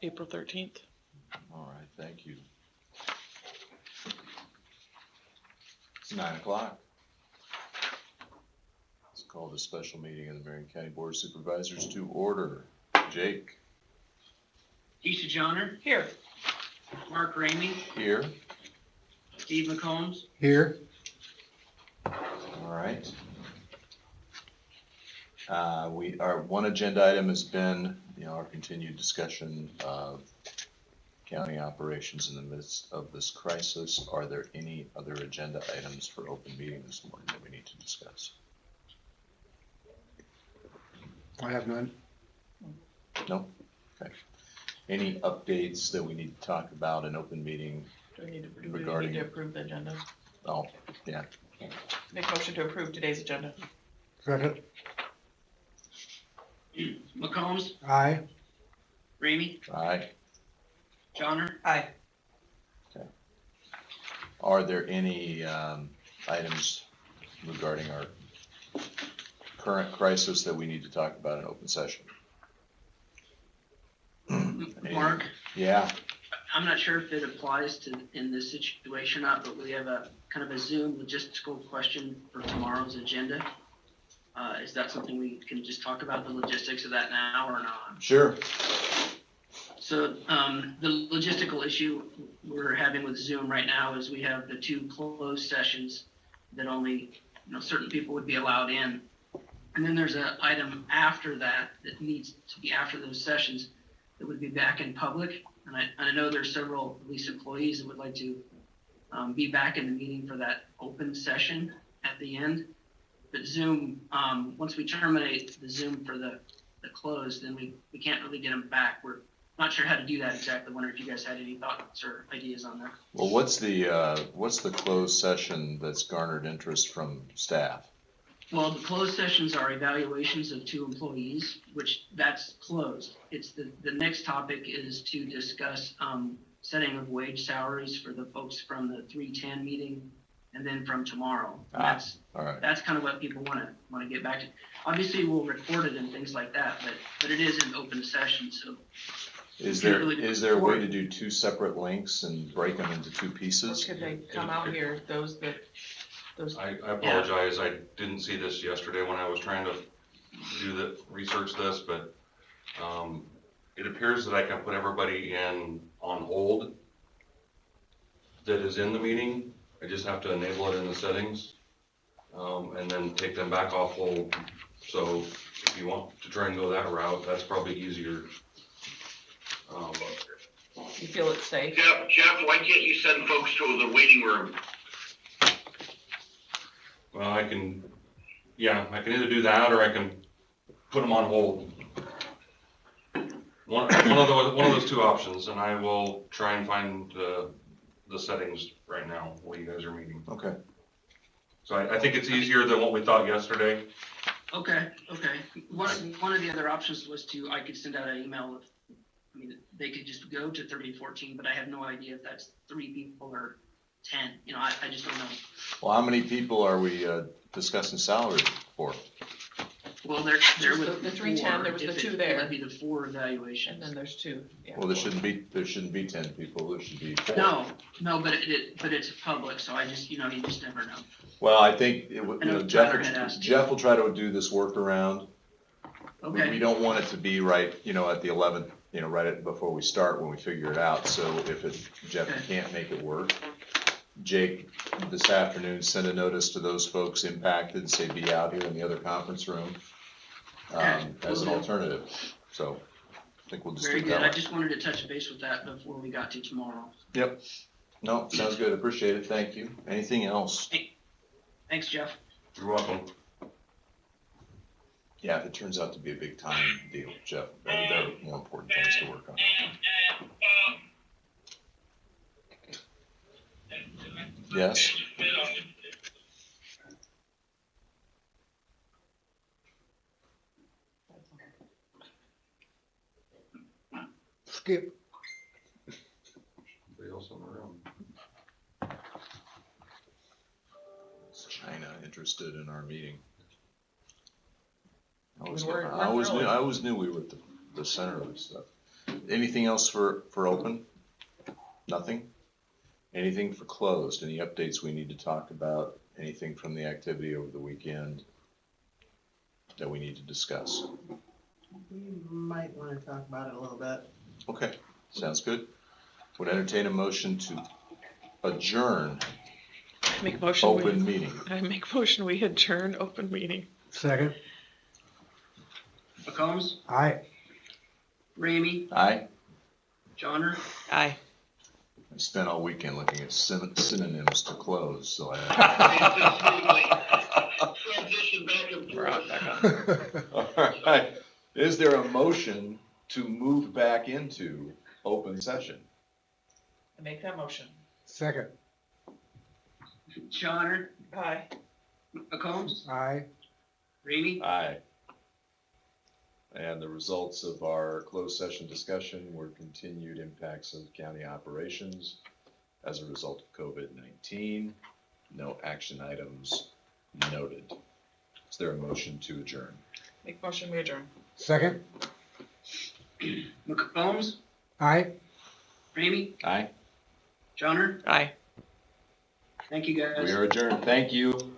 April 13th. All right, thank you. It's 9 o'clock. Let's call the special meeting of the Marion County Board of Supervisors to order. Jake? Keisha Johnner, Here. Mark Ramey, Here. Steve McCombs. Here. All right. Our one agenda item has been, our continued discussion of county operations in the midst of this crisis. Are there any other agenda items for open meeting this morning that we need to discuss? I have none. No? Okay. Any updates that we need to talk about in open meeting? Do we need to Regarding- approve the agenda? Oh, yeah. Make motion to approve today's agenda. Second. McCombs, Aye. Ramey, Aye. Johnner. Aye. Are there any items regarding our current crisis that we need to talk about in open session? Mark, Yeah. I'm not sure if it applies to in this situation or not, but we have a kind of a Zoom logistical question for tomorrow's agenda. Is that something we can just talk about the logistics of that now or not? Sure. So the logistical issue we're having with Zoom right now is we have the two closed sessions that only certain people would be allowed in. And then there's an item after that that needs to be after those sessions that would be back in public. And I know there's several police employees that would like to be back in the meeting for that open session at the end. But Zoom, once we terminate the Zoom for the close, then we can't really get them back. We're not sure how to do that exactly. Wonder if you guys had any thoughts or ideas on that. Well, what's the closed session that's garnered interest from staff? Well, the closed sessions are evaluations of two employees, which that's closed. It's the next topic is to discuss setting of wage salaries for the folks from the 310 meeting and then from tomorrow. All right. That's kind of what people want to get back to. Obviously, we'll record it and things like that, but it is an open session, so. Is there a way to do two separate links and break them into two pieces? Could they come out here, those? I apologize, I didn't see this yesterday when I was trying to research this, but it appears that I can put everybody on hold that is in the meeting. I just have to enable it in the settings, and then take them back off hold. So if you want to try and go that route, that's probably easier. You feel it's safe? Jeff, why can't you send folks to the waiting room? Well, I can either do that or I can put them on hold. One of those two options, and I will try and find the settings right now while you guys are meeting. Okay. So I think it's easier than what we thought yesterday. Okay. One of the other options was I could send out an email. They could just go to 3014, but I have no idea if that's 3 people or 10. I just don't know. Well, how many people are we discussing salary for? Well, there would the 310, there was the 2 there. That'd be the 4 evaluations. And then there's 2. Yeah. Well, there shouldn't be 10 people. There should be 4. No, but it's public, so I just you just never know. Well, I think Jeff will try to do this workaround. Okay. We don't want it to be right, at the 11th, right before we start when we figure it out. So if Jeff can't make it work, Jake, this afternoon, send a notice to those folks impacted and say be out here in the other conference room as an alternative. So I think we'll just Very do good. that. I just wanted to touch base with that before we got to tomorrow. Yep. No, sounds good. Appreciate it. Thank you. Anything else? Thanks, Jeff. You're welcome. Yeah, if it turns out to be a big time deal, Jeff, there are more important things to work on. Yes? Skip. Anybody else in the room? Is China interested in our meeting? I We're always knew we were at the center of this stuff. Anything else for open? Nothing? Anything for closed? Any updates we need to talk about? Anything from the activity over the weekend that we need to discuss? We might want to talk about it a little bit. Okay, sounds good. Would entertain a motion to adjourn Make a motion. open meeting. I make a motion, we adjourn open meeting. Second. McCombs, Aye. Ramey, Aye. Johnner, Aye. I spent all weekend looking at synonyms to close, so I. Transition back and We're forth. back on. All right. Is there a motion to move back into open session? I make that motion. Second. Johnner, Aye. McCombs, Aye. Ramey. Aye. And the results of our closed session discussion were continued impacts of county operations as a result of COVID-19. No action items noted. Is there a motion to adjourn? Make motion, we adjourn. Second. McCombs, Aye. Ramey, Aye. Johnner. Aye. Thank you, guys. We are adjourned. Thank you.